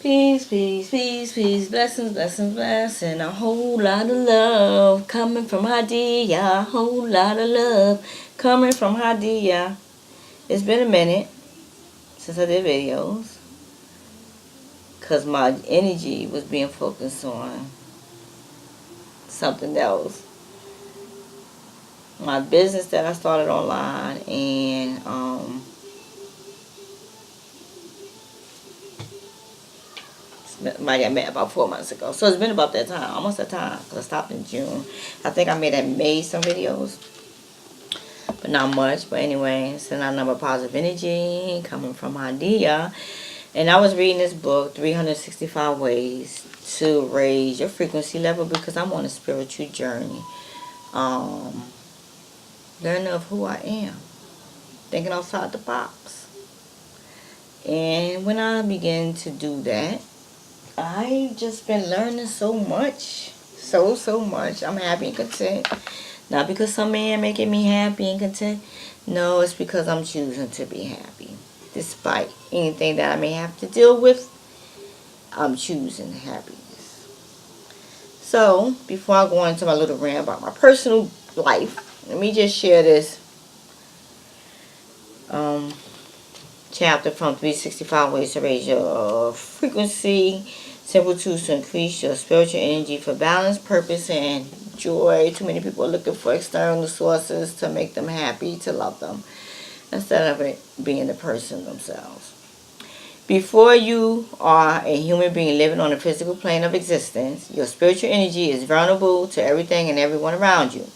Peace, peace, peace, peace, blessings, blessings, blessings, a whole lot of love coming from Hadiyah, a whole lot of love coming from Hadiyah. It's been a minute since I did videos because my energy was being focused on something else. My business that I started online and I got met about 4 months ago. So it's been about that time, almost that time, because I stopped in June. I think I made some videos, but not much. But anyway, send out number positive energy coming from Hadiyah. And I was reading this book, 365 Ways to Raise Your Frequency Level, because I'm on a spiritual journey. Learning of who I am, thinking outside the box. And when I began to do that, I just been learning so much. So much. I'm happy and content. Not because some man making me happy and content. No, it's because I'm choosing to be happy. Despite anything that I may have to deal with, I'm choosing happiness. So, before I go into my little rant about my personal life, let me just share this chapter from 365 Ways to Raise Your Frequency. Simple tools to increase your spiritual energy for balance, purpose, and joy. Too many people are looking for external sources to make them happy, to love them, instead of it being the person themselves. Before you are a human being living on a physical plane of existence, your spiritual energy is vulnerable to everything and everyone around you.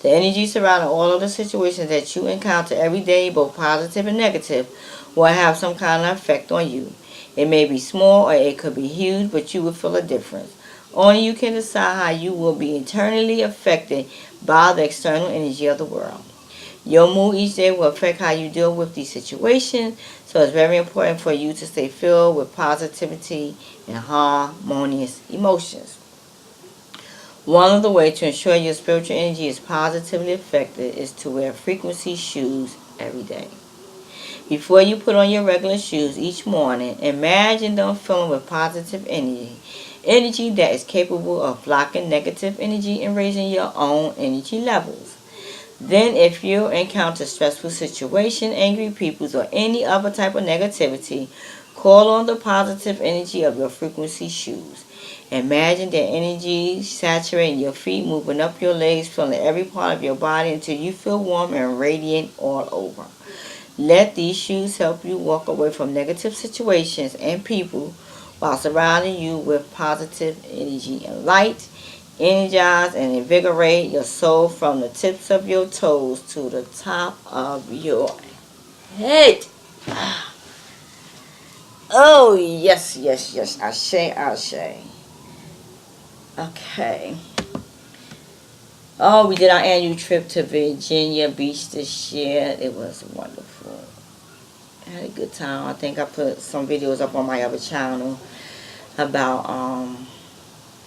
The energy surrounding all of the situations that you encounter every day, both positive and negative, will have some kind of effect on you. It may be small or it could be huge, but you will feel a difference. Only you can decide how you will be internally affected by the external energy of the world. Your mood each day will affect how you deal with these situations, so it's very important for you to stay filled with positivity and harmonious emotions. One of the ways to ensure your spiritual energy is positively affected is to wear frequency shoes every day. Before you put on your regular shoes each morning, imagine them filling with positive energy. Energy that is capable of blocking negative energy and raising your own energy levels. Then if you encounter stressful situations, angry people, or any other type of negativity, call on the positive energy of your frequency shoes. Imagine the energy saturating your feet, moving up your legs, filling every part of your body until you feel warm and radiant all over. Let these shoes help you walk away from negative situations and people while surrounding you with positive energy and light. Energize and invigorate your soul from the tips of your toes to the top of your head. Oh, yes, yes, yes. Ashe, ashe. Okay. Oh, we did our annual trip to Virginia Beach this year. It was wonderful. I had a good time. I think I put some videos up on my other channel about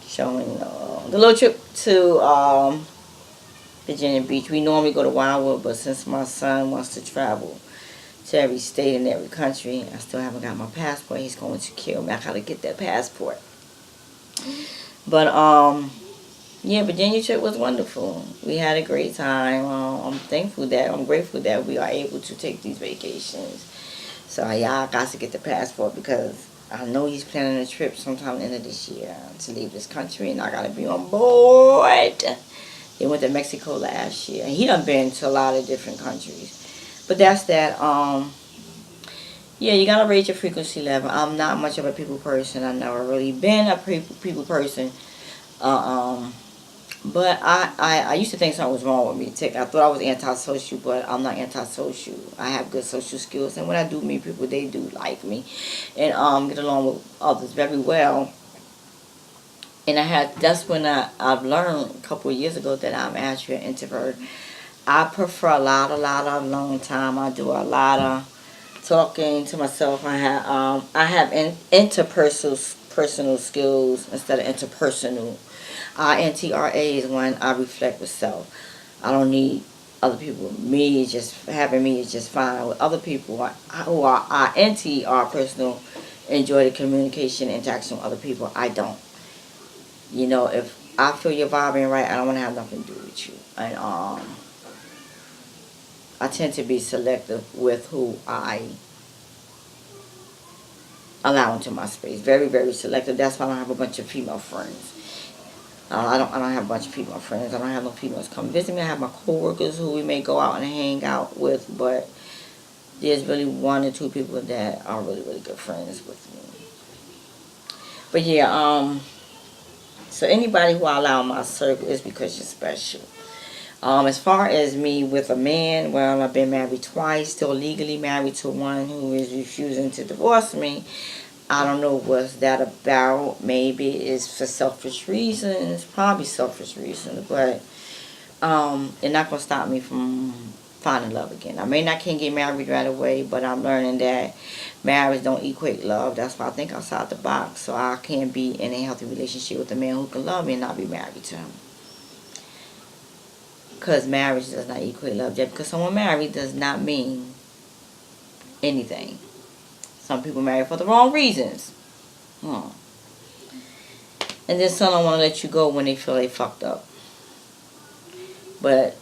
showing the little trip to Virginia Beach. We normally go to Wildwood, but since my son wants to travel to every state and every country, I still haven't got my passport. He's going to kill me. I gotta get that passport. But yeah, Virginia trip was wonderful. We had a great time. I'm grateful that we are able to take these vacations. So yeah, I got to get the passport because I know he's planning a trip sometime at the end of this year to leave this country, and I gotta be on board. They went to Mexico last year, and he done been to a lot of different countries. But that's that. Yeah, you gotta raise your frequency level. I'm not much of a people person. I've never really been a people person. Uh, um, but I used to think something was wrong with me. I thought I was antisocial, but I'm not antisocial. I have good social skills, and when I do meet people, they do like me, and get along with others very well. And that's when I've learned a couple of years ago that I'm actually an introvert. I prefer a lot of alone time. I do a lot of talking to myself. I have interpersonal personal skills instead of interpersonal. NTRA is when I reflect with self. I don't need other people. Me is just having me is just fine. With other people who are INT are personal enjoy the communication, interaction with other people. I don't. You know, if I feel your vibe ain't right, I don't want to have nothing to do with you. And I tend to be selective with who I allow into my space. Very, very selective. That's why I don't have a bunch of female friends. I don't have a bunch of female friends. I don't have no females come visit me. I have my coworkers who we may go out and hang out with, but there's really one or two people that are really, really good friends with me. But yeah, so anybody who I allow in my circle is because you're special. As far as me with a man, well, I've been married twice, still legally married to one who is refusing to divorce me. I don't know what's that about. Maybe it's for selfish reasons, probably selfish reasons, but it's not going to stop me from finding love again. I may not can't get married right away, but I'm learning that marriage don't equate love. That's why I think outside the box, so I can be in a healthy relationship with a man who can love me and not be married to him. Because marriage does not equate love. Just because someone married does not mean anything. Some people marry for the wrong reasons. And then some don't want to let you go when they feel they fucked up. But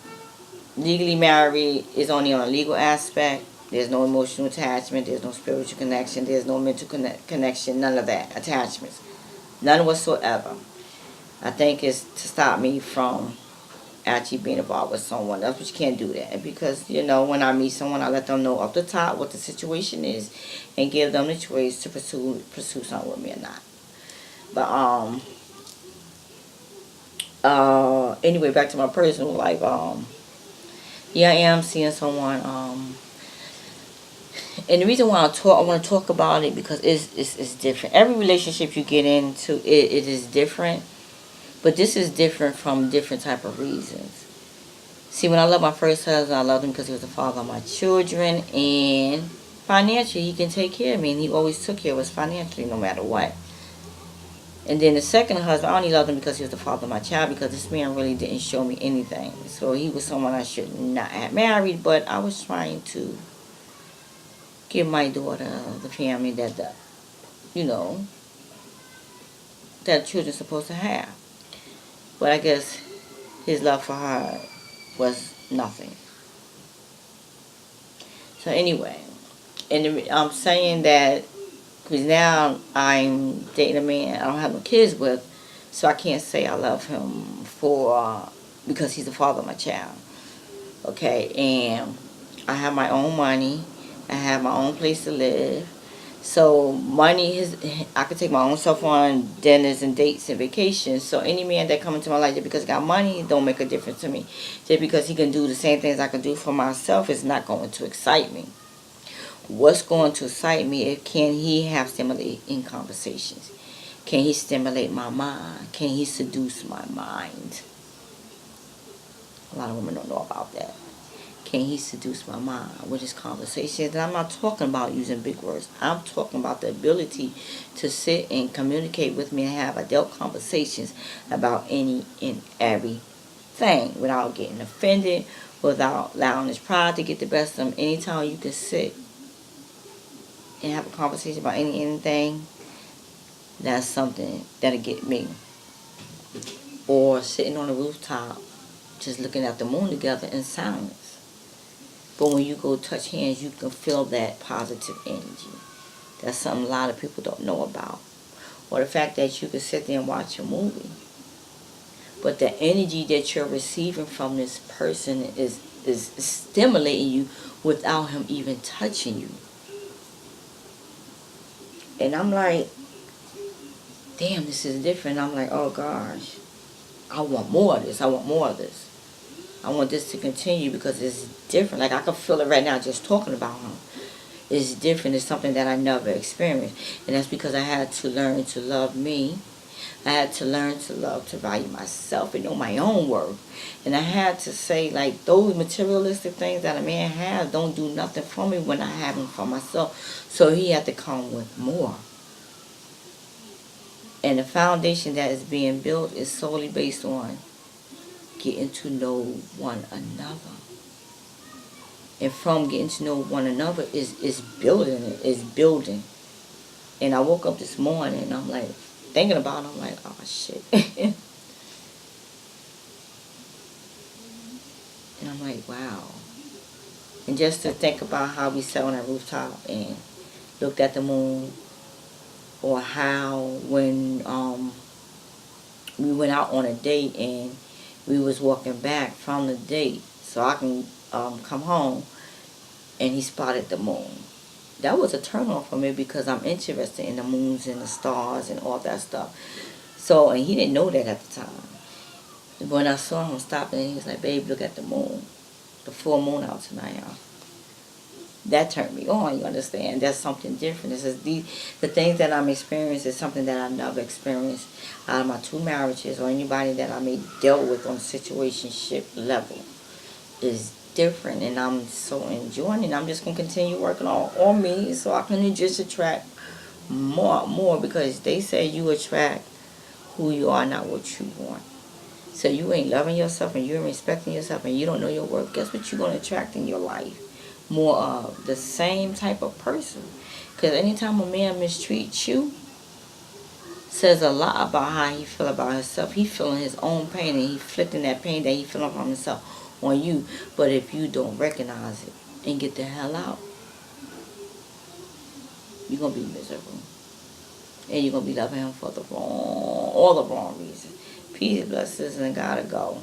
legally married is only on a legal aspect. There's no emotional attachment. There's no spiritual connection. There's no mental connection. None of that. Attachments. None whatsoever. I think it's to stop me from actually being involved with someone else, but you can't do that because, you know, when I meet someone, I let them know off the top what the situation is and give them the choice to pursue something with me or not. But anyway, back to my personal life. Yeah, I am seeing someone. And the reason why I want to talk about it because it's different. Every relationship you get into, it is different. But this is different from different type of reasons. See, when I loved my first husband, I loved him because he was the father of my children. And financially, he can take care of me. And he always took care of us financially, no matter what. And then the second husband, I only loved him because he was the father of my child. Because this man really didn't show me anything. So he was someone I should not have married. But I was trying to give my daughter the family that, that children's supposed to have. But I guess his love for her was nothing. So anyway, and I'm saying that because now I'm dating a man I don't have no kids with, so I can't say I love him because he's the father of my child. Okay, and I have my own money. I have my own place to live. So money I could take my own self on dinners and dates and vacations. So any man that comes into my life just because he got money don't make a difference to me. Just because he can do the same things I can do for myself is not going to excite me. What's going to excite me is can he have stimulating conversations? Can he stimulate my mind? Can he seduce my mind? A lot of women don't know about that. Can he seduce my mind with his conversations? And I'm not talking about using big words. I'm talking about the ability to sit and communicate with me and have adult conversations about any and everything without getting offended, without allowing his pride to get the best of him. Anytime you can sit and have a conversation about anything, that's something that'll get me. Or sitting on the rooftop just looking at the moon together in silence. But when you go touch hands, you can feel that positive energy. That's something a lot of people don't know about. Or the fact that you can sit there and watch a movie. But the energy that you're receiving from this person is stimulating you without him even touching you. And I'm like, damn, this is different. I'm like, oh gosh, I want more of this. I want more of this. I want this to continue because it's different. Like I can feel it right now just talking about him. It's different. It's something that I never experienced. And that's because I had to learn to love me. I had to learn to value myself and know my own worth. And I had to say, like, those materialistic things that a man has don't do nothing for me when I have them for myself. So he had to come with more. And the foundation that is being built is solely based on getting to know one another. And from getting to know one another is building it. Is building. And I woke up this morning and I'm like, thinking about it, I'm like, oh shit. And I'm like, wow. And just to think about how we sat on that rooftop and looked at the moon, or how when we went out on a date and we was walking back from the date so I can come home, and he spotted the moon. That was a turn on for me because I'm interested in the moons and the stars and all that stuff. So, and he didn't know that at the time. When I saw him stopping, he was like, babe, look at the moon. The full moon out tonight, y'all. That turned me on, you understand? That's something different. This is the things that I'm experiencing is something that I never experienced out of my 2 marriages, or anybody that I may deal with on a situationship level is different, and I'm so enjoying it. I'm just gonna continue working on me so I can just attract more because they say you attract who you are, not what you want. So you ain't loving yourself and you ain't respecting yourself and you don't know your worth. Guess what you're gonna attract in your life? More of the same type of person. Because anytime a man mistreats you, says a lot about how he feel about himself. He feeling his own pain and he flicking that pain that he feeling from himself on you. But if you don't recognize it and get the hell out, you're gonna be miserable. And you're gonna be loving him for all the wrong reasons. Peace, blessings, and gotta go.